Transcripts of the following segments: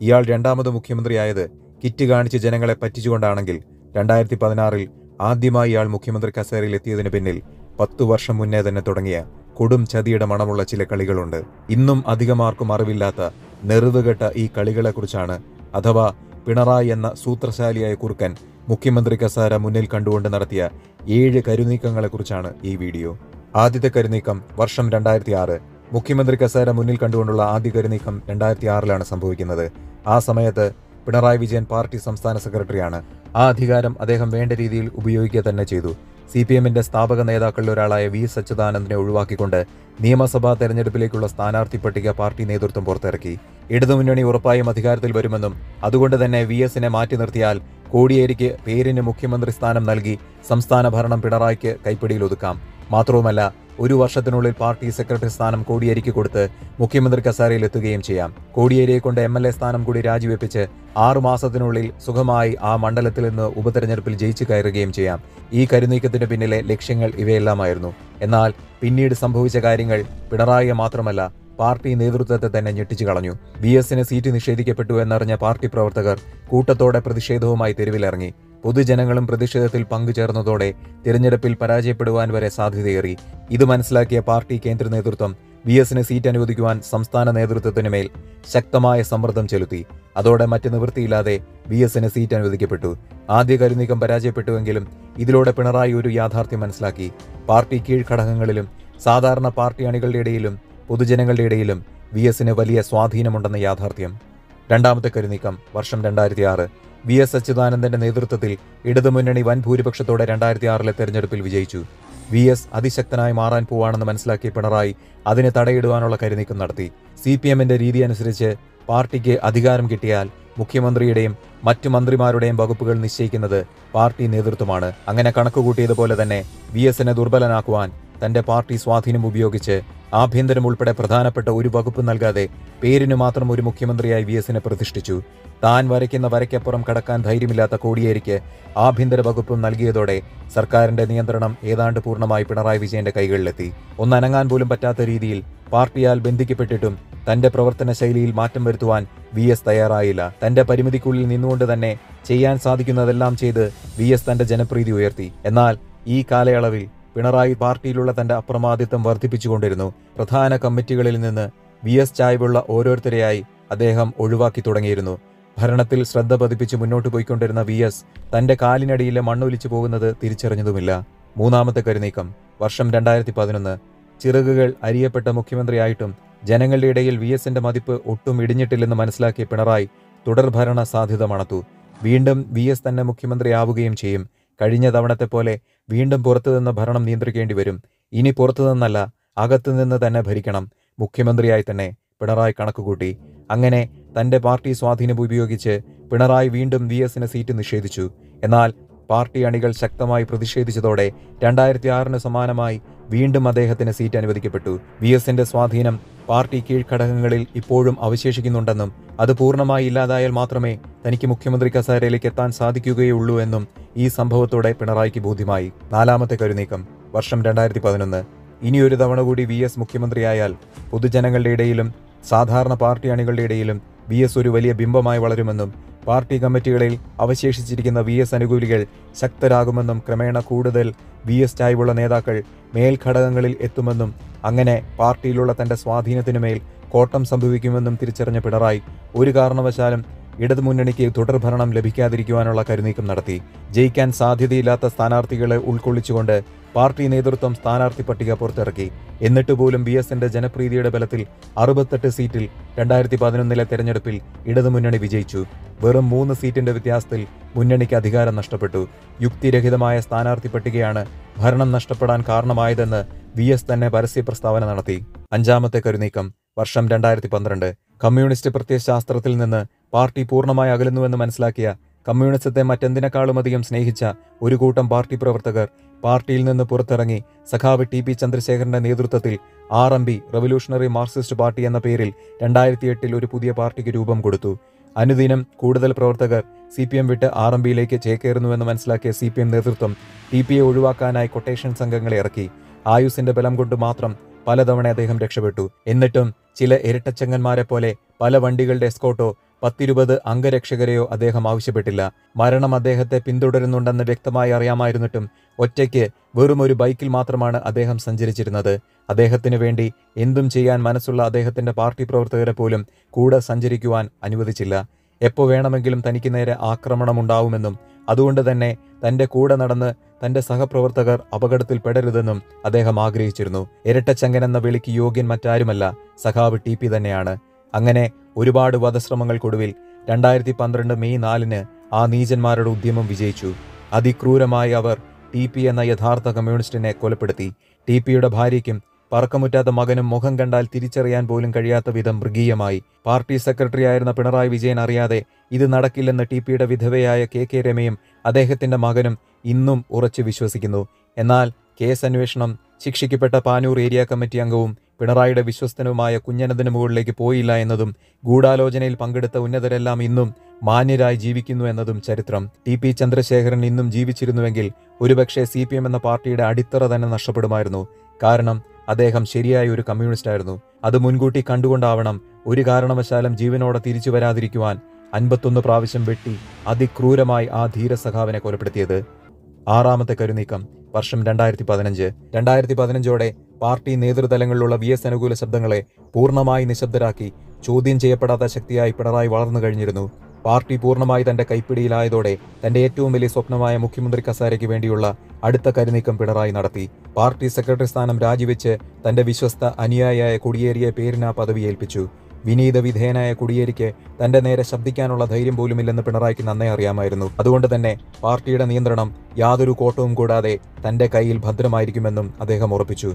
ഇയാൾ രണ്ടാമത് മുഖ്യമന്ത്രിയായത് കിറ്റ് കാണിച്ച് ജനങ്ങളെ പറ്റിച്ചുകൊണ്ടാണെങ്കിൽ 2016 ആദ്യമായി ഇയാൾ മുഖ്യമന്ത്രി കസേരയിൽ എത്തിയതിന് പിന്നിൽ 10 വർഷം മുന്നേ തന്നെ തുടങ്ങിയ കൊടും ചതിയുടെ മണമുള്ള ചില കളികളുണ്ട്. ഇന്നും അധികമാർക്കും അറിവില്ലാത്ത നെറിവുകെട്ട ഈ കളികളെക്കുറിച്ചാണ്, അഥവാ പിണറായി എന്ന സൂത്രശാലിയായ കുറുക്കൻ മുഖ്യമന്ത്രി കസേര മുന്നിൽ കണ്ടുകൊണ്ട് നടത്തിയ 7 കരുനീക്കങ്ങളെക്കുറിച്ചാണ് ഈ വീഡിയോ. ആദ്യത്തെ കരുനീക്കം വർഷം 2006. മുഖ്യമന്ത്രി കസേര മുന്നിൽ കണ്ടുകൊണ്ടുള്ള ആദ്യ കരുനീക്കം 2006 സംഭവിക്കുന്നത്. ആ സമയത്ത് പിണറായി വിജയൻ പാർട്ടി സംസ്ഥാന സെക്രട്ടറിയാണ്. ആ അധികാരം അദ്ദേഹം വേണ്ട രീതിയിൽ ഉപയോഗിക്കുക തന്നെ ചെയ്തു. CPMന്റെ സ്ഥാപക നേതാക്കളിൽ ഒരാളായ VS അച്യുതാനന്ദനെ ഒഴിവാക്കിക്കൊണ്ട് നിയമസഭാ തെരഞ്ഞെടുപ്പിലേക്കുള്ള സ്ഥാനാർത്ഥി പട്ടിക പാർട്ടി നേതൃത്വം പുറത്തിറക്കി. ഇടതുമുന്നണി ഉറപ്പായും അധികാരത്തിൽ വരുമെന്നും അതുകൊണ്ട് തന്നെ VSനെ മാറ്റി നിർത്തിയാൽ കോടിയേരിക്ക് പേരിന് മുഖ്യമന്ത്രി സ്ഥാനം നൽകി സംസ്ഥാന ഭരണം പിണറായിക്ക് കൈപ്പിടിയിൽ ഒതുക്കാം. മാത്രവുമല്ല, 1 വർഷത്തിനുള്ളിൽ പാർട്ടി സെക്രട്ടറി സ്ഥാനം കോടിയേരിക്ക് കൊടുത്ത് മുഖ്യമന്ത്രി കസേരയിൽ എത്തുകയും ചെയ്യാം. കോടിയേരിയെ കൊണ്ട് MLA സ്ഥാനം കൂടി രാജിവെപ്പിച്ച് 6 മാസത്തിനുള്ളിൽ സുഖമായി ആ മണ്ഡലത്തിൽ നിന്ന് ഉപതെരഞ്ഞെടുപ്പിൽ ജയിച്ചു കയറുകയും ചെയ്യാം. ഈ കരുനീക്കത്തിന് പിന്നിലെ ലക്ഷ്യങ്ങൾ ഇവയെല്ലാമായിരുന്നു. എന്നാൽ പിന്നീട് സംഭവിച്ച കാര്യങ്ങൾ പിണറായിയെ മാത്രമല്ല പാർട്ടി നേതൃത്വത്തെ തന്നെ ഞെട്ടിച്ചു കളഞ്ഞു. VSന് സീറ്റ് നിഷേധിക്കപ്പെട്ടു എന്നറിഞ്ഞ പാർട്ടി പ്രവർത്തകർ കൂട്ടത്തോടെ പ്രതിഷേധവുമായി തെരുവിലിറങ്ങി. പൊതുജനങ്ങളും പ്രതിഷേധത്തിൽ പങ്കുചേർന്നതോടെ തിരഞ്ഞെടുപ്പിൽ പരാജയപ്പെടുവാൻ വരെ സാധ്യതയേറി. ഇത് മനസ്സിലാക്കിയ പാർട്ടി കേന്ദ്ര നേതൃത്വം VSന് സീറ്റ് അനുവദിക്കുവാൻ സംസ്ഥാന നേതൃത്വത്തിനു മേൽ ശക്തമായ സമ്മർദ്ദം ചെലുത്തി. അതോടെ മറ്റ് നിവൃത്തിയില്ലാതെ VSന് സീറ്റ് അനുവദിക്കപ്പെട്ടു. ആദ്യ കരുനീക്കം പരാജയപ്പെട്ടുവെങ്കിലും ഇതിലൂടെ പിണറായി ഒരു യാഥാർത്ഥ്യം മനസ്സിലാക്കി. പാർട്ടി കീഴ്ഘടകങ്ങളിലും സാധാരണ പാർട്ടി അണികളുടെ ഇടയിലും പൊതുജനങ്ങളുടെ ഇടയിലും VSന് വലിയ സ്വാധീനമുണ്ടെന്ന യാഥാർത്ഥ്യം. രണ്ടാമത്തെ കരുനീക്കം വർഷം 2006. VS അച്യുതാനന്ദന്റെ നേതൃത്വത്തിൽ ഇടതുമുന്നണി വൻ ഭൂരിപക്ഷത്തോടെ 2006 തെരഞ്ഞെടുപ്പിൽ വിജയിച്ചു. VS അതിശക്തനായി മാറാൻ പോവാണെന്ന് മനസ്സിലാക്കിയ പിണറായി അതിന് തടയിടുവാനുള്ള കരുനീക്കം നടത്തി. CPMന്റെ രീതി അനുസരിച്ച് പാർട്ടിക്ക് അധികാരം കിട്ടിയാൽ മുഖ്യമന്ത്രിയുടെയും മറ്റു മന്ത്രിമാരുടെയും വകുപ്പുകൾ നിശ്ചയിക്കുന്നത് പാർട്ടി നേതൃത്വമാണ്. അങ്ങനെ കണക്കുകൂട്ടിയതുപോലെ തന്നെ VSനെ ദുർബലനാക്കുവാൻ തന്റെ പാർട്ടി സ്വാധീനം ഉപയോഗിച്ച് ആഭ്യന്തരം ഉൾപ്പെടെ പ്രധാനപ്പെട്ട ഒരു വകുപ്പ് നൽകാതെ പേരിനു മാത്രം ഒരു മുഖ്യമന്ത്രിയായി VSനെ പ്രതിഷ്ഠിച്ചു. താൻ വരയ്ക്കുന്ന വരയ്ക്കപ്പുറം കടക്കാൻ ധൈര്യമില്ലാത്ത കോടിയേരിക്ക് ആഭ്യന്തര വകുപ്പും നൽകിയതോടെ സർക്കാരിന്റെ നിയന്ത്രണം ഏതാണ്ട് പൂർണ്ണമായി പിണറായി വിജയന്റെ കൈകളിലെത്തി. ഒന്നനങ്ങാൻ പോലും പറ്റാത്ത രീതിയിൽ പാർട്ടിയാൽ ബന്ധിക്കപ്പെട്ടിട്ടും തന്റെ പ്രവർത്തന ശൈലിയിൽ മാറ്റം വരുത്തുവാൻ VS തയ്യാറായില്ല. തന്റെ പരിമിതിക്കുള്ളിൽ നിന്നുകൊണ്ട് തന്നെ ചെയ്യാൻ സാധിക്കുന്നതെല്ലാം ചെയ്ത് VS തന്റെ ജനപ്രീതി ഉയർത്തി. എന്നാൽ ഈ കാലയളവിൽ പിണറായി പാർട്ടിയിലുള്ള തന്റെ അപ്രമാദിത്വം വർദ്ധിപ്പിച്ചുകൊണ്ടിരുന്നു. പ്രധാന കമ്മിറ്റികളിൽ നിന്ന് VS ചായ്വുള്ള ഓരോരുത്തരെയായി അദ്ദേഹം ഒഴിവാക്കി തുടങ്ങിയിരുന്നു. ഭരണത്തിൽ ശ്രദ്ധ പതിപ്പിച്ച് മുന്നോട്ട് പോയിക്കൊണ്ടിരുന്ന VS തന്റെ കാലിനടിയിലെ മണ്ണൊലിച്ചു പോകുന്നത് തിരിച്ചറിഞ്ഞതുമില്ല. മൂന്നാമത്തെ കരുനീക്കം വർഷം 2011. ചിറകുകൾ അരിയപ്പെട്ട മുഖ്യമന്ത്രിയായിട്ടും ജനങ്ങളുടെ ഇടയിൽ VSന്റെ മതിപ്പ് ഒട്ടും ഇടിഞ്ഞിട്ടില്ലെന്ന് മനസ്സിലാക്കിയ പിണറായി തുടർഭരണ സാധ്യത മണത്തു. വീണ്ടും VS തന്നെ മുഖ്യമന്ത്രിയാവുകയും ചെയ്യും. കഴിഞ്ഞ തവണത്തെ പോലെ വീണ്ടും പുറത്തുനിന്ന് ഭരണം നിയന്ത്രിക്കേണ്ടി വരും. ഇനി പുറത്തുനിന്നല്ല, അകത്തുനിന്ന് തന്നെ ഭരിക്കണം. മുഖ്യമന്ത്രിയായി തന്നെ പിണറായി കണക്കുകൂട്ടി. അങ്ങനെ തന്റെ പാർട്ടി സ്വാധീനം ഉപയോഗിച്ച് പിണറായി വീണ്ടും VSന് സീറ്റ് നിഷേധിച്ചു. എന്നാൽ പാർട്ടി അണികൾ ശക്തമായി പ്രതിഷേധിച്ചതോടെ 2006 സമാനമായി വീണ്ടും അദ്ദേഹത്തിന് സീറ്റ് അനുവദിക്കപ്പെട്ടു. VSന്റെ സ്വാധീനം പാർട്ടി കീഴ്ഘടകങ്ങളിൽ ഇപ്പോഴും അവശേഷിക്കുന്നുണ്ടെന്നും അത് പൂർണ്ണമായി ഇല്ലാതായാൽ മാത്രമേ തനിക്ക് മുഖ്യമന്ത്രി കസേരയിലേക്ക് എത്താൻ സാധിക്കുകയുള്ളൂ എന്നും ഈ സംഭവത്തോടെ പിണറായിക്ക് ബോധ്യമായി. നാലാമത്തെ കരുനീക്കം വർഷം 2011. ഇനിയൊരു തവണ കൂടി VS മുഖ്യമന്ത്രിയായാൽ പൊതുജനങ്ങളുടെ ഇടയിലും സാധാരണ പാർട്ടി അണികളുടെ ഇടയിലും VS ഒരു വലിയ ബിംബമായി വളരുമെന്നും പാർട്ടി കമ്മിറ്റികളിൽ അവശേഷിച്ചിരിക്കുന്ന VS അനുകൂലികൾ ശക്തരാകുമെന്നും ക്രമേണ കൂടുതൽ VS ചായ്വുള്ള നേതാക്കൾ മേൽഘടകങ്ങളിൽ എത്തുമെന്നും അങ്ങനെ പാർട്ടിയിലുള്ള തന്റെ സ്വാധീനത്തിനുമേൽ കോട്ടം സംഭവിക്കുമെന്നും തിരിച്ചറിഞ്ഞ പിണറായി ഒരു കാരണവശാലും ഇടതുമുന്നണിക്ക് തുടർഭരണം ലഭിക്കാതിരിക്കുവാനുള്ള കരുനീക്കം നടത്തി. ജയിക്കാൻ സാധ്യതയില്ലാത്ത സ്ഥാനാർത്ഥികളെ ഉൾക്കൊള്ളിച്ചുകൊണ്ട് പാർട്ടി നേതൃത്വം സ്ഥാനാർത്ഥി പട്ടിക പുറത്തിറക്കി. എന്നിട്ട് പോലും VSന്റെ ജനപ്രീതിയുടെ ബലത്തിൽ 68 സീറ്റിൽ 2011 തെരഞ്ഞെടുപ്പിൽ ഇടതുമുന്നണി വിജയിച്ചു. വെറും 3 സീറ്റിന്റെ വ്യത്യാസത്തിൽ മുന്നണിക്ക് അധികാരം നഷ്ടപ്പെട്ടു. യുക്തിരഹിതമായ സ്ഥാനാർത്ഥി പട്ടികയാണ് ഭരണം നഷ്ടപ്പെടാൻ കാരണമായതെന്ന് VS തന്നെ പരസ്യ പ്രസ്താവന നടത്തി. അഞ്ചാമത്തെ കരുനീക്കം വർഷം 2012. കമ്മ്യൂണിസ്റ്റ് പ്രത്യയശാസ്ത്രത്തിൽ നിന്ന് പാർട്ടി പൂർണ്ണമായി അകലുന്നുവെന്ന് മനസ്സിലാക്കിയ, കമ്മ്യൂണിസത്തെ മറ്റെന്തിനേക്കാളുമധികം സ്നേഹിച്ച ഒരു കൂട്ടം പാർട്ടി പ്രവർത്തകർ പാർട്ടിയിൽ നിന്ന് പുറത്തിറങ്ങി സഖാവ് TP ചന്ദ്രശേഖരന്റെ നേതൃത്വത്തിൽ RMP റവല്യൂഷണറി മാർക്സിസ്റ്റ് പാർട്ടി എന്ന പേരിൽ 2008 ഒരു പുതിയ പാർട്ടിക്ക് രൂപം കൊടുത്തു. അനുദിനം കൂടുതൽ പ്രവർത്തകർ CPM വിട്ട് RMPയിലേക്ക് ചേക്കേറുന്നുവെന്ന് മനസ്സിലാക്കിയ CPM നേതൃത്വം TPയെ ഒഴിവാക്കാനായി കൊട്ടേഷൻ സംഘങ്ങളെ ഇറക്കി. ആയുസിന്റെ ബലം കൊണ്ട് മാത്രം പലതവണ അദ്ദേഹം രക്ഷപ്പെട്ടു. എന്നിട്ടും ചില ഇരട്ടച്ചങ്ങന്മാരെ പോലെ പല വണ്ടികളുടെ എസ്കോട്ടോ 10-20 അംഗരക്ഷകരെയോ അദ്ദേഹം ആവശ്യപ്പെട്ടില്ല. മരണം അദ്ദേഹത്തെ പിന്തുടരുന്നുണ്ടെന്ന് വ്യക്തമായി അറിയാമായിരുന്നിട്ടും ഒറ്റയ്ക്ക് വെറുമൊരു ബൈക്കിൽ മാത്രമാണ് അദ്ദേഹം സഞ്ചരിച്ചിരുന്നത്. അദ്ദേഹത്തിനു വേണ്ടി എന്തും ചെയ്യാൻ മനസ്സുള്ള അദ്ദേഹത്തിന്റെ പാർട്ടി പ്രവർത്തകരെ പോലും കൂടെ സഞ്ചരിക്കുവാൻ അനുവദിച്ചില്ല. എപ്പോൾ വേണമെങ്കിലും തനിക്ക് നേരെ ആക്രമണമുണ്ടാവുമെന്നും അതുകൊണ്ട് തന്നെ തന്റെ കൂടെ നടന്ന് തന്റെ സഹപ്രവർത്തകർ അപകടത്തിൽപ്പെടരുതെന്നും അദ്ദേഹം ആഗ്രഹിച്ചിരുന്നു. ഇരട്ടച്ചങ്കൻ എന്ന വിളിക്ക് യോഗ്യൻ മറ്റാരുമല്ല, സഖാവ് ടി.പി. തന്നെയാണ്. അങ്ങനെ ഒരുപാട് വധശ്രമങ്ങൾക്കൊടുവിൽ 2012 മെയ് 4-ന് ആ നീചന്മാരുടെ ഉദ്യമം വിജയിച്ചു. അതിക്രൂരമായി അവർ ടി.പി. എന്ന യഥാർത്ഥ കമ്മ്യൂണിസ്റ്റിനെ കൊലപ്പെടുത്തി. ടി.പിയുടെ ഭാര്യയ്ക്കും പറക്കമുറ്റാത്ത മകനും മുഖം കണ്ടാൽ തിരിച്ചറിയാൻ പോലും കഴിയാത്ത വിധം മൃഗീയമായി. പാർട്ടി സെക്രട്ടറി ആയിരുന്ന പിണറായി വിജയൻ അറിയാതെ ഇത് നടക്കില്ലെന്ന് ടി.പിയുടെ വിധവയായ കെ രമയും അദ്ദേഹത്തിന്റെ മകനും ഇന്നും ഉറച്ചു വിശ്വസിക്കുന്നു. എന്നാൽ കേസ് അന്വേഷണം ശിക്ഷിക്കപ്പെട്ട പാനൂർ ഏരിയ കമ്മിറ്റി അംഗവും പിണറായിയുടെ വിശ്വസ്തനുമായ കുഞ്ഞനന്ദന് മുകളിലേക്ക് പോയില്ല എന്നതും ഗൂഢാലോചനയിൽ പങ്കെടുത്ത ഉന്നതരെല്ലാം ഇന്നും മാന്യരായി ജീവിക്കുന്നു എന്നതും ചരിത്രം. ടി.പി. ചന്ദ്രശേഖരൻ ഇന്നും ജീവിച്ചിരുന്നുവെങ്കിൽ ഒരുപക്ഷെ CPM എന്ന പാർട്ടിയുടെ അടിത്തറ തന്നെ നഷ്ടപ്പെടുമായിരുന്നു. കാരണം അദ്ദേഹം ശരിയായ ഒരു കമ്മ്യൂണിസ്റ്റ് ആയിരുന്നു. അത് മുൻകൂട്ടി കണ്ടുകൊണ്ടാവണം ഒരു കാരണവശാലും ജീവനോടെ തിരിച്ചു വരാതിരിക്കുവാൻ 51 പ്രാവശ്യം വെട്ടി അതിക്രൂരമായി ആ ധീരസഖാവിനെ കൊലപ്പെടുത്തിയത്. 6ാമത്തെ കരുനീക്കം വർഷം 2015. 2015ഓടെ പാർട്ടി നേതൃതലങ്ങളിലുള്ള VS അനുകൂല ശബ്ദങ്ങളെ പൂർണ്ണമായി നിശബ്ദരാക്കി ചോദ്യം ചെയ്യപ്പെടാത്ത ശക്തിയായി പിണറായി വളർന്നു കഴിഞ്ഞിരുന്നു. പാർട്ടി പൂർണ്ണമായി തന്റെ കൈപ്പിടിയിലായതോടെ തന്റെ ഏറ്റവും വലിയ സ്വപ്നമായ മുഖ്യമന്ത്രി കസേരയ്ക്ക് വേണ്ടിയുള്ള അടുത്ത കരുനീക്കം പിണറായി നടത്തി. പാർട്ടി സെക്രട്ടറി സ്ഥാനം രാജിവെച്ച് തന്റെ വിശ്വസ്ത അനുയായിയായ കൊടിയേരിയെ പേരിന പദവി ഏൽപ്പിച്ചു. വിനീത വിധേയനായ കൊടിയേരിക്ക് തന്റെ നേരെ ശബ്ദിക്കാനുള്ള ധൈര്യം പോലുമില്ലെന്ന് പിണറായിക്ക് നന്നേ അറിയാമായിരുന്നു. അതുകൊണ്ട് തന്നെ പാർട്ടിയുടെ നിയന്ത്രണം യാതൊരു കോട്ടവും കൂടാതെ തന്റെ കയ്യിൽ ഭദ്രമായിരിക്കുമെന്നും അദ്ദേഹം ഉറപ്പിച്ചു.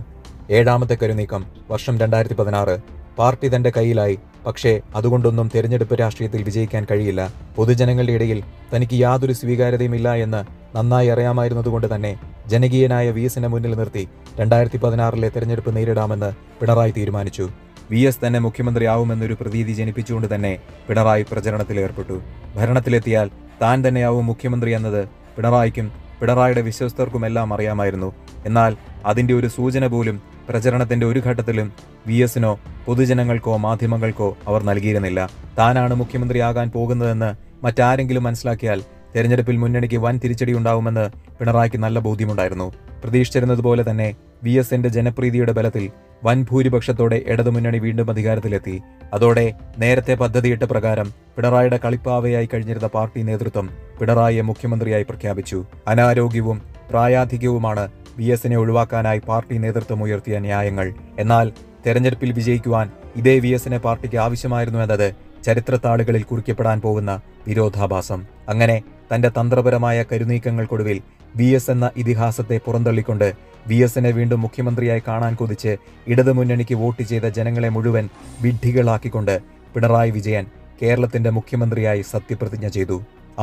7ാമത്തെ കരുനീക്കം വർഷം 2016. പാർട്ടി തന്റെ കയ്യിലായി. പക്ഷേ അതുകൊണ്ടൊന്നും തെരഞ്ഞെടുപ്പ് രാഷ്ട്രീയത്തിൽ വിജയിക്കാൻ കഴിയില്ല. പൊതുജനങ്ങളുടെ ഇടയിൽ തനിക്ക് യാതൊരു സ്വീകാര്യതയുമില്ല എന്ന് നന്നായി അറിയാമായിരുന്നതുകൊണ്ട് തന്നെ ജനകീയനായ VSനെ മുന്നിൽ നിർത്തി 2016-ലെ തെരഞ്ഞെടുപ്പ് നേരിടാമെന്ന് പിണറായി തീരുമാനിച്ചു. VS തന്നെ മുഖ്യമന്ത്രിയാവുമെന്നൊരു പ്രതീതി ജനിപ്പിച്ചുകൊണ്ട് തന്നെ പിണറായി പ്രചരണത്തിലേർപ്പെട്ടു. ഭരണത്തിലെത്തിയാൽ താൻ തന്നെയാവും മുഖ്യമന്ത്രി എന്നത് പിണറായിക്കും പിണറായിയുടെ വിശ്വസ്തർക്കുമെല്ലാം അറിയാമായിരുന്നു. എന്നാൽ അതിന്റെ ഒരു സൂചന പോലും പ്രചരണത്തിന്റെ ഒരു ഘട്ടത്തിലും VSനോ പൊതുജനങ്ങൾക്കോ മാധ്യമങ്ങൾക്കോ അവർ നൽകിയിരുന്നില്ല. താനാണ് മുഖ്യമന്ത്രിയാകാൻ പോകുന്നതെന്ന് മറ്റാരെങ്കിലും മനസ്സിലാക്കിയാൽ തെരഞ്ഞെടുപ്പിൽ മുന്നണിക്ക് വൻ തിരിച്ചടി ഉണ്ടാവുമെന്ന് പിണറായിക്ക് നല്ല ബോധ്യമുണ്ടായിരുന്നു. പ്രതീക്ഷിച്ചിരുന്നതുപോലെ തന്നെ VSന്റെ ജനപ്രീതിയുടെ ബലത്തിൽ വൻ ഭൂരിപക്ഷത്തോടെ ഇടതുമുന്നണി വീണ്ടും അധികാരത്തിലെത്തി. അതോടെ നേരത്തെ പദ്ധതിയിട്ട പ്രകാരം പിണറായിയുടെ കളിപ്പാവയായി കഴിഞ്ഞിരുന്ന പാർട്ടി നേതൃത്വം പിണറായിയെ മുഖ്യമന്ത്രിയായി പ്രഖ്യാപിച്ചു. അനാരോഗ്യവും പ്രായാധിക്യവുമാണ് VSനെ ഒഴിവാക്കാനായി പാർട്ടി നേതൃത്വം ഉയർത്തിയ ന്യായങ്ങൾ. എന്നാൽ തെരഞ്ഞെടുപ്പിൽ വിജയിക്കുവാൻ ഇതേ VSനെ പാർട്ടിക്ക് ആവശ്യമായിരുന്നു എന്നത് ചരിത്രത്താളുകളിൽ കുറിക്കപ്പെടാൻ പോകുന്ന വിരോധാഭാസം. അങ്ങനെ തന്റെ തന്ത്രപരമായ കരുനീക്കങ്ങൾക്കൊടുവിൽ VS എന്ന ഇതിഹാസത്തെ പുറന്തള്ളിക്കൊണ്ട് VSനെ വീണ്ടും മുഖ്യമന്ത്രിയായി കാണാൻ കൊതിച്ച് ഇടതുമുന്നണിക്ക് വോട്ട് ചെയ്ത ജനങ്ങളെ മുഴുവൻ വിഡ്ഢികളാക്കിക്കൊണ്ട് പിണറായി വിജയൻ കേരളത്തിന്റെ മുഖ്യമന്ത്രിയായി സത്യപ്രതിജ്ഞ ചെയ്തു.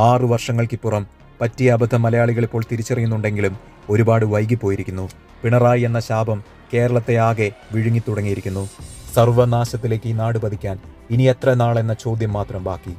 6 വർഷങ്ങൾക്കിപ്പുറം പറ്റിയ അബദ്ധം മലയാളികൾ ഇപ്പോൾ തിരിച്ചറിയുന്നുണ്ടെങ്കിലും ഒരുപാട് വൈകിപ്പോയിരിക്കുന്നു. പിണറായി എന്ന ശാപം കേരളത്തെ ആകെ വിഴുങ്ങിത്തുടങ്ങിയിരിക്കുന്നു. സർവനാശത്തിലേക്ക് ഈ നാട് പതിക്കാൻ ഇനി എത്ര നാളെന്ന ചോദ്യം മാത്രം ബാക്കി.